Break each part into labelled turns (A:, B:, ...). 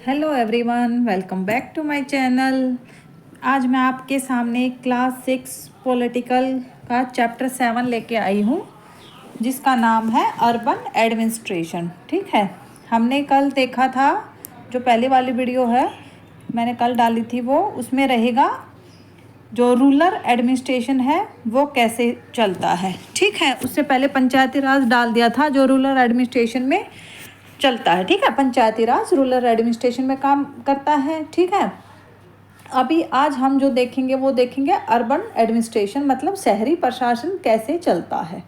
A: Hello everyone, welcome back to my channel. आज मैं आपके सामने क्लास 6 पॉलिटिकल का चैप्टर 7 लेके आई हूँ, जिसका नाम है अर्बन एडमिनिस्ट्रेशन। ठीक है, हमने कल देखा था, जो पहले वाली वीडियो है मैंने कल डाली थी, वो उसमें रहेगा जो रूरल एडमिनिस्ट्रेशन है वो कैसे चलता है। ठीक है, उससे पहले पंचायती राज डाल दिया था जो रूरल एडमिनिस्ट्रेशन में चलता है। ठीक है, पंचायती राज रूरल एडमिनिस्ट्रेशन में काम करता है। ठीक है, अभी आज हम जो देखेंगे वो देखेंगे अर्बन एडमिनिस्ट्रेशन, मतलब शहरी प्रशासन कैसे चलता है।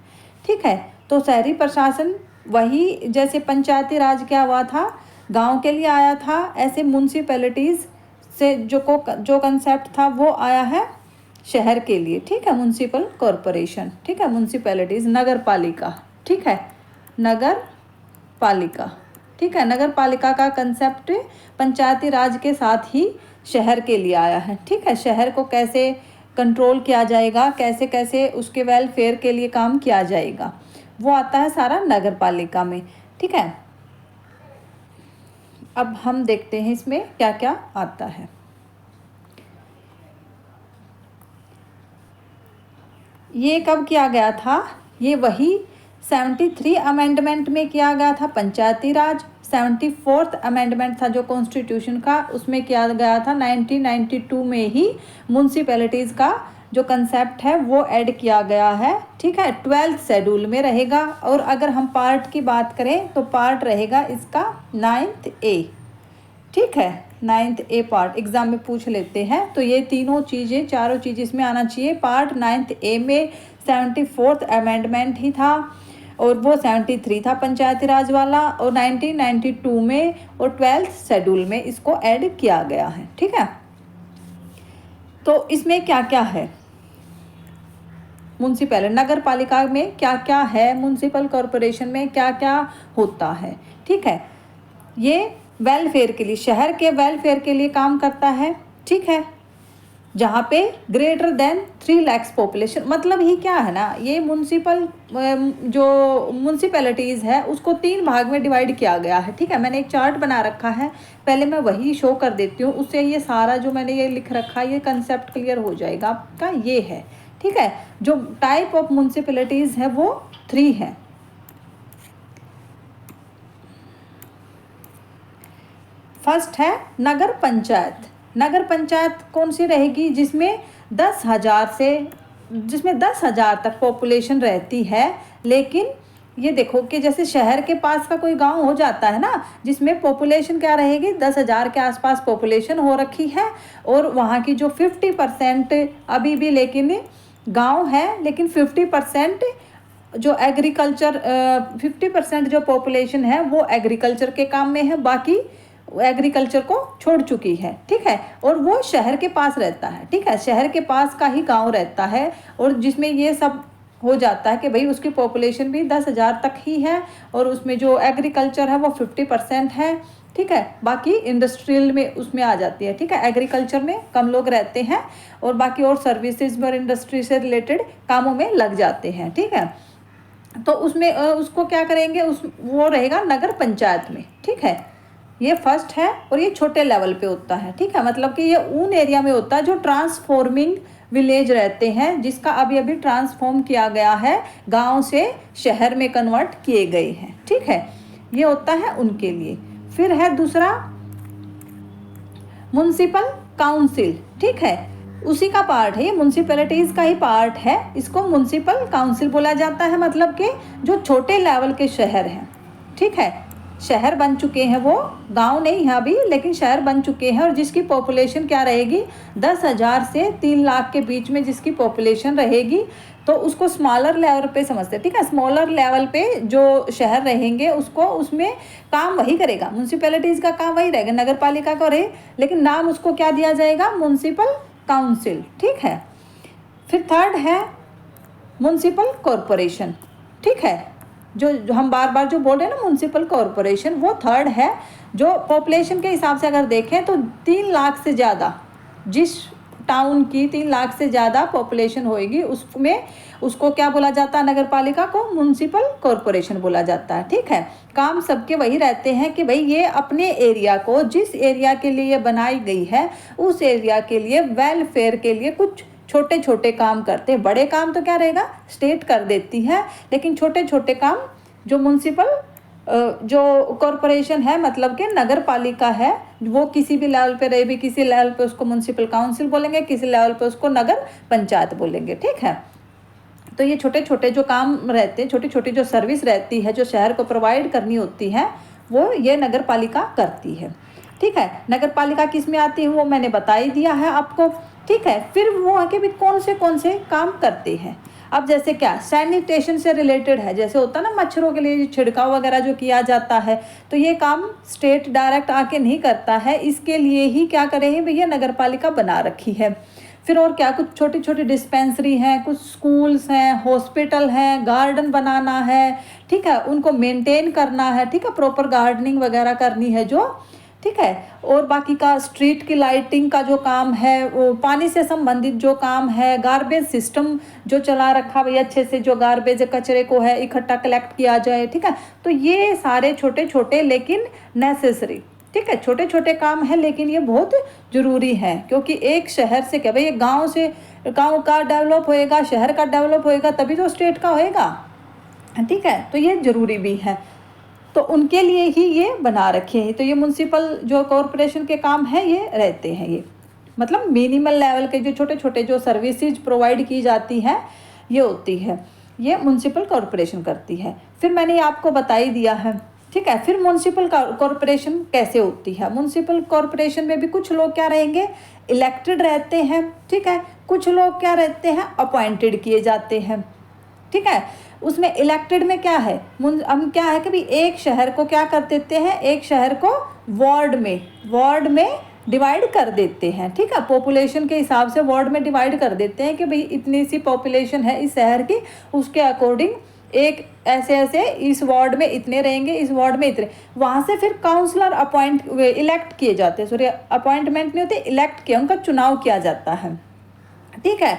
A: ठीक है, तो शहरी प्रशासन वही जैसे पंचायती राज क्या हुआ था, गांव के लिए आया था, ऐसे म्यूनसिपैलिटीज़ से जो कंसेप्ट था वो आया है शहर के लिए। ठीक है, म्यूनसिपल कॉरपोरेशन। ठीक है, म्यूनसिपैलिटीज़ नगर पालिका। ठीक है, नगर पालिका। ठीक है, नगर पालिका का कंसेप्ट पंचायती राज के साथ ही शहर के लिए आया है। ठीक है, शहर को कैसे कंट्रोल किया जाएगा, कैसे कैसे उसके वेलफेयर के लिए काम किया जाएगा, वो आता है सारा नगर पालिका में। ठीक है, अब हम देखते हैं इसमें क्या क्या आता है। ये कब किया गया था, ये वही 73 अमेंडमेंट में किया गया था पंचायती राज। 74th अमेंडमेंट था जो कॉन्स्टिट्यूशन का, उसमें किया गया था 1992 में ही म्यूनसिपैलिटीज़ का जो कंसेप्ट है वो ऐड किया गया है। ठीक है, 12th शेड्यूल में रहेगा। और अगर हम पार्ट की बात करें तो पार्ट रहेगा इसका 9th A। ठीक है, 9th A पार्ट एग्जाम में पूछ लेते हैं, तो ये तीनों चीज़ें चारों चीज़ इसमें आना चाहिए। पार्ट 9th A में 74th अमेंडमेंट ही था, और वो 73 था पंचायती राज वाला, और 1992 में और 12th शेड्यूल में इसको ऐड किया गया है। ठीक है, तो इसमें क्या क्या है, म्यूनसिपल नगर पालिका में क्या क्या है, म्यूनसिपल कॉरपोरेशन में क्या क्या होता है। ठीक है, ये वेलफेयर के लिए, शहर के वेलफेयर के लिए काम करता है। ठीक है, जहाँ पे ग्रेटर देन 3 लाख पॉपुलेशन, मतलब ही क्या है ना, ये जो म्यूनसिपैलिटीज़ है उसको 3 भाग में डिवाइड किया गया है। ठीक है, मैंने एक चार्ट बना रखा है, पहले मैं वही शो कर देती हूँ, उससे ये सारा जो मैंने ये लिख रखा है ये कंसेप्ट क्लियर हो जाएगा आपका। ये है, ठीक है, जो टाइप ऑफ म्यूनसिपैलिटीज़ है वो 3 है। फर्स्ट है नगर पंचायत। नगर पंचायत कौन सी रहेगी, जिसमें 10,000 तक पॉपुलेशन रहती है। लेकिन ये देखो कि जैसे शहर के पास का कोई गांव हो जाता है ना, जिसमें पॉपुलेशन क्या रहेगी, 10,000 के आसपास पॉपुलेशन हो रखी है, और वहाँ की जो 50% अभी भी लेकिन गांव है, लेकिन 50% जो एग्रीकल्चर 50% जो पॉपुलेशन है वो एग्रीकल्चर के काम में है, बाकी एग्रीकल्चर को छोड़ चुकी है। ठीक है, और वो शहर के पास रहता है। ठीक है, शहर के पास का ही गांव रहता है, और जिसमें ये सब हो जाता है कि भाई उसकी पॉपुलेशन भी 10,000 तक ही है, और उसमें जो एग्रीकल्चर है वो 50% है। ठीक है, बाकी इंडस्ट्रियल में उसमें आ जाती है। ठीक है, एग्रीकल्चर में कम लोग रहते हैं, और बाकी और सर्विसेज और इंडस्ट्री से रिलेटेड कामों में लग जाते हैं। ठीक है, तो उसमें उसको क्या करेंगे, वो रहेगा नगर पंचायत में। ठीक है, ये फर्स्ट है, और ये छोटे लेवल पे होता है। ठीक है, मतलब कि ये उन एरिया में होता है जो ट्रांसफॉर्मिंग विलेज रहते हैं, जिसका अभी अभी ट्रांसफॉर्म किया गया है, गांव से शहर में कन्वर्ट किए गए हैं। ठीक है, ये होता है उनके लिए। फिर है दूसरा म्युनिसिपल काउंसिल। ठीक है, उसी का पार्ट है, ये म्यूनसिपैलिटीज़ का ही पार्ट है, इसको म्यूनसिपल काउंसिल बोला जाता है। मतलब कि जो छोटे लेवल के शहर हैं, ठीक है, शहर बन चुके हैं, वो गांव नहीं है अभी, लेकिन शहर बन चुके हैं, और जिसकी पॉपुलेशन क्या रहेगी, 10,000 से 3 लाख के बीच में जिसकी पॉपुलेशन रहेगी, तो उसको स्मॉलर लेवल पे समझते हैं। ठीक है, स्मॉलर लेवल पे जो शहर रहेंगे उसको, उसमें काम वही करेगा, म्यूनसिपैलिटीज़ का काम वही रहेगा, नगर पालिका का रहे, लेकिन नाम उसको क्या दिया जाएगा, म्यूनसिपल काउंसिल। ठीक है, फिर थर्ड है म्यूनसिपल कॉरपोरेशन। ठीक है, जो हम बार बार जो बोल रहे हैं ना म्यूनसिपल कॉरपोरेशन, वो थर्ड है। जो पॉपुलेशन के हिसाब से अगर देखें तो 3 लाख से ज़्यादा जिस टाउन की 3 लाख से ज़्यादा पॉपुलेशन होएगी उसमें उसको क्या बोला जाता है, नगर पालिका को म्युनिसिपल कॉरपोरेशन बोला जाता है। ठीक है, काम सबके वही रहते हैं कि भाई ये अपने एरिया को, जिस एरिया के लिए बनाई गई है उस एरिया के लिए वेलफेयर के लिए कुछ छोटे छोटे काम करते हैं। बड़े काम तो क्या रहेगा, स्टेट कर देती है, लेकिन छोटे छोटे काम जो म्युनिसिपल जो कॉरपोरेशन है मतलब कि नगर पालिका है, वो किसी भी लेवल पे रहे भी, किसी लेवल पे उसको म्युनिसिपल काउंसिल बोलेंगे, किसी लेवल पे उसको नगर पंचायत बोलेंगे। ठीक है, तो ये छोटे छोटे जो काम रहते हैं, छोटी छोटी जो सर्विस रहती है जो शहर को प्रोवाइड करनी होती है वो ये नगर पालिका करती है। ठीक है, नगर पालिका किस में आती है वो मैंने बता ही दिया है आपको। ठीक है, फिर वो है कि भी कौन से काम करते हैं। अब जैसे क्या सैनिटेशन से रिलेटेड है, जैसे होता है ना मच्छरों के लिए छिड़काव वगैरह जो किया जाता है, तो ये काम स्टेट डायरेक्ट आके नहीं करता है, इसके लिए ही क्या करे हैं भैया नगर पालिका बना रखी है। फिर और क्या, कुछ छोटी छोटी डिस्पेंसरी हैं, कुछ स्कूल्स हैं, हॉस्पिटल हैं, गार्डन बनाना है। ठीक है, उनको मेंटेन करना है। ठीक है, प्रॉपर गार्डनिंग वगैरह करनी है जो। ठीक है, और बाकी का स्ट्रीट की लाइटिंग का जो काम है, वो पानी से संबंधित जो काम है, गार्बेज सिस्टम जो चला रखा भाई अच्छे से, जो गार्बेज कचरे को है इकट्ठा कलेक्ट किया जाए। ठीक है, तो ये सारे छोटे छोटे लेकिन नेसेसरी, ठीक है, छोटे छोटे काम है लेकिन ये बहुत ज़रूरी है, क्योंकि एक शहर से क्या भाई, एक गांव से, गांव का डेवलप होएगा, शहर का डेवलप होएगा, तभी तो स्टेट का होएगा। ठीक है, तो ये ज़रूरी भी है, तो उनके लिए ही ये बना रखे हैं। तो ये म्युनिसिपल जो कॉरपोरेशन के काम है ये रहते हैं, ये मतलब मिनिमल लेवल के जो छोटे छोटे जो सर्विसेज प्रोवाइड की जाती हैं ये होती है, ये म्युनिसिपल कॉरपोरेशन करती है। फिर मैंने आपको बता ही दिया है। ठीक है, फिर म्युनिसिपल कॉरपोरेशन कैसे होती है। म्युनिसिपल कॉरपोरेशन में भी कुछ लोग क्या रहेंगे, इलेक्टेड रहते हैं। ठीक है, कुछ लोग क्या रहते हैं, अपॉइंटेड किए जाते हैं। ठीक है, उसमें इलेक्टेड में क्या है, हम क्या है कि भाई एक शहर को क्या कर देते हैं, एक शहर को वार्ड में डिवाइड कर देते हैं। ठीक है, पॉपुलेशन के हिसाब से वार्ड में डिवाइड कर देते हैं कि भाई इतनी सी पॉपुलेशन है इस शहर की, उसके अकॉर्डिंग एक ऐसे इस वार्ड में इतने रहेंगे, इस वार्ड में इतने। वहाँ से फिर काउंसलर इलेक्ट किए जाते हैं, सॉरी अपॉइंटमेंट नहीं होते, इलेक्ट किया, उनका चुनाव किया जाता है। ठीक है,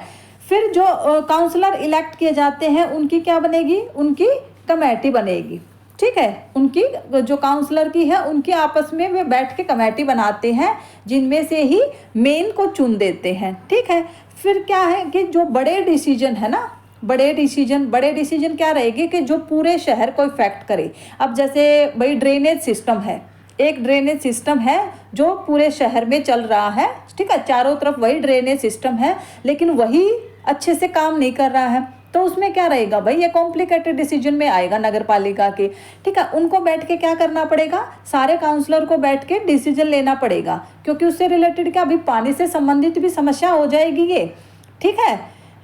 A: फिर जो काउंसलर इलेक्ट किए जाते हैं उनकी क्या बनेगी, उनकी कमेटी बनेगी। ठीक है, उनकी जो काउंसलर की है उनके आपस में वे बैठ के कमेटी बनाते हैं, जिनमें से ही मेन को चुन देते हैं। ठीक है, फिर क्या है कि जो बड़े डिसीजन है ना, बड़े डिसीजन क्या रहेगी कि जो पूरे शहर को इफेक्ट करे। अब जैसे भाई ड्रेनेज सिस्टम है, एक ड्रेनेज सिस्टम है जो पूरे शहर में चल रहा है। ठीक है, चारों तरफ वही ड्रेनेज सिस्टम है, लेकिन वही अच्छे से काम नहीं कर रहा है, तो उसमें क्या रहेगा भाई, ये कॉम्प्लिकेटेड डिसीजन में आएगा नगर पालिका के। ठीक है, उनको बैठ के क्या करना पड़ेगा, सारे काउंसलर को बैठ के डिसीजन लेना पड़ेगा, क्योंकि उससे रिलेटेड क्या, अभी पानी से संबंधित भी समस्या हो जाएगी ये। ठीक है,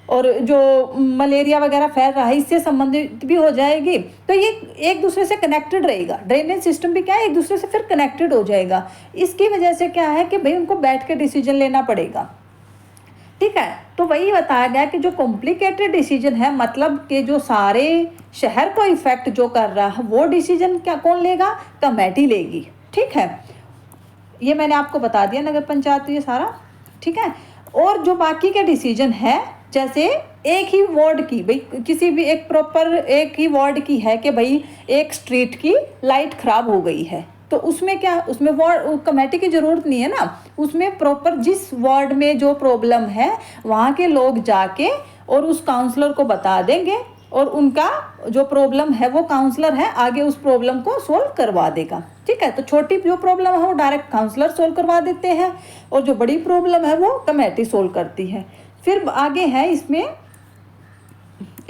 A: और जो मलेरिया वगैरह फैल रहा है इससे संबंधित भी हो जाएगी, तो ये एक दूसरे से कनेक्टेड रहेगा। ड्रेनेज सिस्टम भी क्या है, एक दूसरे से फिर कनेक्टेड हो जाएगा। इसकी वजह से क्या है कि भाई उनको बैठ के डिसीजन लेना पड़ेगा। ठीक है, तो वही बताया गया कि जो कॉम्प्लिकेटेड डिसीजन है, मतलब कि जो सारे शहर को इफेक्ट जो कर रहा है, वो डिसीजन क्या कौन लेगा, कमेटी लेगी। ठीक है, ये मैंने आपको बता दिया नगर पंचायत ये सारा। ठीक है, और जो बाकी के डिसीजन है, जैसे एक ही वार्ड की, भाई किसी भी एक प्रॉपर एक ही वार्ड की है कि भाई एक स्ट्रीट की लाइट खराब हो गई है, तो उसमें क्या, उसमें वार्ड कमेटी की ज़रूरत नहीं है ना, उसमें प्रॉपर जिस वार्ड में जो प्रॉब्लम है वहाँ के लोग जाके और उस काउंसलर को बता देंगे, और उनका जो प्रॉब्लम है वो काउंसलर है आगे उस प्रॉब्लम को सोल्व करवा देगा। ठीक है, तो छोटी जो प्रॉब्लम है वो डायरेक्ट काउंसलर सोल्व करवा देते हैं, और जो बड़ी प्रॉब्लम है वो कमेटी सोल्व करती है। फिर आगे है इसमें,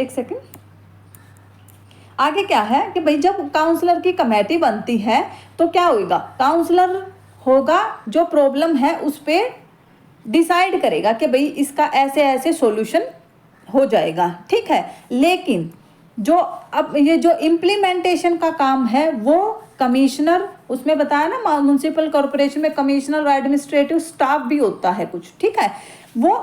A: एक सेकंड, आगे क्या है कि भाई जब काउंसलर की कमेटी बनती है तो क्या होगा, काउंसलर होगा जो प्रॉब्लम है उस पर डिसाइड करेगा कि भाई इसका ऐसे ऐसे सॉल्यूशन हो जाएगा। ठीक है, लेकिन जो अब ये जो इम्प्लीमेंटेशन का काम है वो कमिश्नर, उसमें बताया ना म्युनिसिपल कॉरपोरेशन में कमिश्नर और एडमिनिस्ट्रेटिव स्टाफ भी होता है कुछ। ठीक है, वो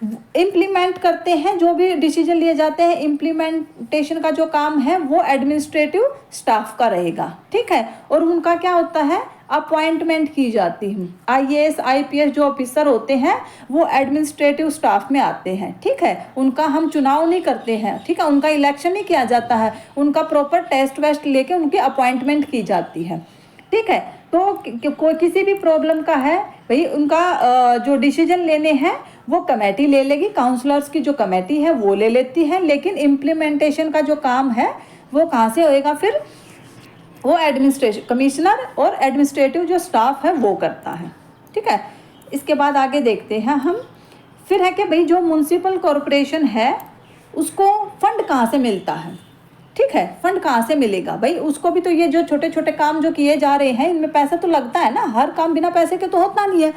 A: इम्प्लीमेंट करते हैं, जो भी डिसीजन लिए जाते हैं इम्प्लीमेंटेशन का जो काम है वो एडमिनिस्ट्रेटिव स्टाफ का रहेगा, ठीक है। और उनका क्या होता है, अपॉइंटमेंट की जाती है। आईएएस आईपीएस जो ऑफिसर होते हैं वो एडमिनिस्ट्रेटिव स्टाफ में आते हैं, ठीक है। उनका हम चुनाव नहीं करते हैं, ठीक है, उनका इलेक्शन नहीं किया जाता है, उनका प्रॉपर टेस्ट वेस्ट लेके उनकी अपॉइंटमेंट की जाती है, ठीक है। तो कोई किसी भी प्रॉब्लम का है भाई, उनका जो डिसीजन लेने हैं वो कमेटी ले लेगी, काउंसलर्स की जो कमेटी है वो ले लेती है, लेकिन इम्प्लीमेंटेशन का जो काम है वो कहाँ से होएगा, फिर वो एडमिनिस्ट्रेशन कमिश्नर और एडमिनिस्ट्रेटिव जो स्टाफ है वो करता है, ठीक है। इसके बाद आगे देखते हैं हम, फिर है कि भाई जो म्युनिसिपल कॉरपोरेशन है उसको फंड कहाँ से मिलता है, ठीक है। फंड कहाँ से मिलेगा भाई, उसको भी तो ये जो छोटे छोटे काम जो किए जा रहे हैं इनमें पैसा तो लगता है ना, हर काम बिना पैसे के तो होता नहीं है।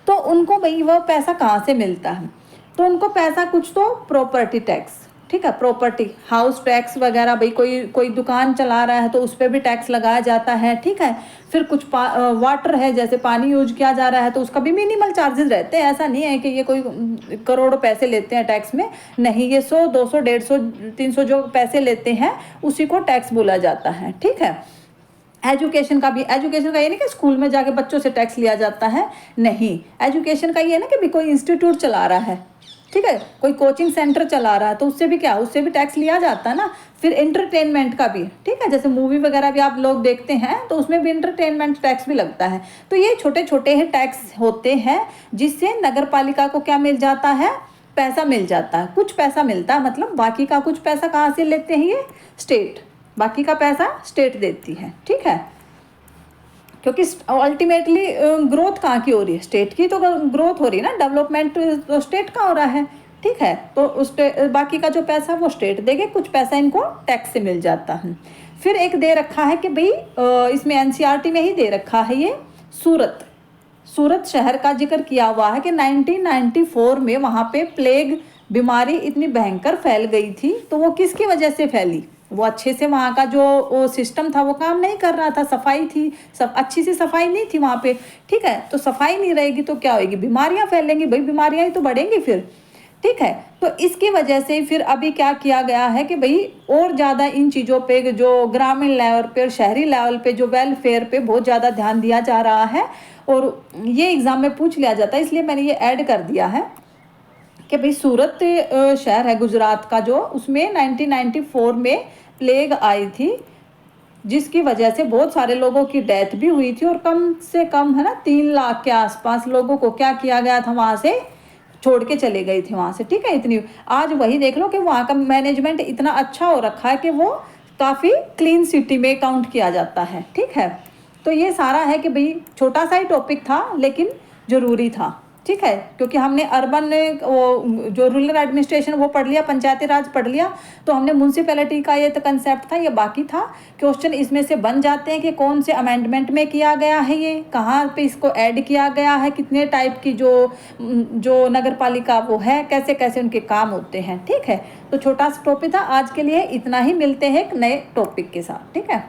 A: तो उनको भाई वो पैसा कहाँ से मिलता है, तो उनको पैसा कुछ तो प्रॉपर्टी टैक्स, ठीक है, प्रॉपर्टी हाउस टैक्स वगैरह, भाई कोई दुकान चला रहा है तो उस पर भी टैक्स लगाया जाता है, ठीक है। फिर कुछ वाटर है, जैसे पानी यूज किया जा रहा है तो उसका भी मिनिमल चार्जेस रहते हैं, ऐसा नहीं है कि ये कोई करोड़ों पैसे लेते हैं टैक्स में, नहीं, ये 100 200 150 300 जो पैसे लेते हैं उसी को टैक्स बोला जाता है, ठीक है। एजुकेशन का भी, एजुकेशन का ये नहीं कि स्कूल में जाके बच्चों से टैक्स लिया जाता है, नहीं, एजुकेशन का ये ना कि भी कोई इंस्टीट्यूट चला रहा है, ठीक है, कोई कोचिंग सेंटर चला रहा है तो उससे भी क्या, उससे भी टैक्स लिया जाता है ना। फिर एंटरटेनमेंट का भी, ठीक है, जैसे मूवी वगैरह भी आप लोग देखते हैं तो उसमें भी एंटरटेनमेंट टैक्स भी लगता है। तो ये छोटे छोटे ही टैक्स होते हैं जिससे नगर पालिका को क्या मिल जाता है, पैसा मिल जाता है, कुछ पैसा मिलता है, मतलब बाकी का कुछ पैसा कहाँ से लेते हैं, ये स्टेट, बाकी का पैसा स्टेट देती है, ठीक है। क्योंकि अल्टीमेटली ग्रोथ कहाँ की हो रही है, स्टेट की तो ग्रोथ हो रही है ना, डेवलपमेंट तो स्टेट का हो रहा है, ठीक है। तो उस बाकी का जो पैसा वो स्टेट देगी, कुछ पैसा इनको टैक्स से मिल जाता है। फिर एक दे रखा है कि भाई इसमें एनसीईआरटी में ही दे रखा है ये, सूरत शहर का जिक्र किया हुआ है कि 1994 में वहाँ पे प्लेग बीमारी इतनी भयंकर फैल गई थी। तो वो किसकी वजह से फैली, वो अच्छे से वहाँ का जो सिस्टम था वो काम नहीं कर रहा था, सफाई थी, सब अच्छी सी सफाई नहीं थी वहाँ पे, ठीक है। तो सफाई नहीं रहेगी तो क्या होगी, बीमारियाँ फैलेंगी, भाई बीमारियाँ ही तो बढ़ेंगी फिर, ठीक है। तो इसकी वजह से फिर अभी क्या किया गया है कि भाई और ज़्यादा इन चीज़ों पे, जो ग्रामीण लेवल पे, शहरी लेवल पे, जो वेलफेयर पे बहुत ज़्यादा ध्यान दिया जा रहा है। और ये एग्ज़ाम में पूछ लिया जाता है, इसलिए मैंने ये ऐड कर दिया है कि भाई सूरत शहर है गुजरात का, जो उसमें 1994 में प्लेग आई थी जिसकी वजह से बहुत सारे लोगों की डेथ भी हुई थी और कम से कम है ना 3 लाख के आसपास लोगों को क्या किया गया था, वहाँ से छोड़ के चले गई थी वहाँ से, ठीक है। इतनी आज वही देख लो कि वहाँ का मैनेजमेंट इतना अच्छा हो रखा है कि वो काफ़ी क्लीन सिटी में काउंट किया जाता है, ठीक है। तो ये सारा है कि भाई छोटा सा ही टॉपिक था लेकिन ज़रूरी था, ठीक है, क्योंकि हमने अर्बन वो जो रूरल एडमिनिस्ट्रेशन वो पढ़ लिया, पंचायती राज पढ़ लिया, तो हमने म्यूनसिपैलिटी का ये तो कंसेप्ट था, ये बाकी था। क्वेश्चन इसमें से बन जाते हैं कि कौन से अमेंडमेंट में किया गया है, ये कहाँ पे इसको ऐड किया गया है, कितने टाइप की जो नगर पालिका वो है, कैसे कैसे उनके काम होते हैं, ठीक है। तो छोटा सा टॉपिक था आज के लिए, इतना ही, मिलते हैं एक नए टॉपिक के साथ, ठीक है।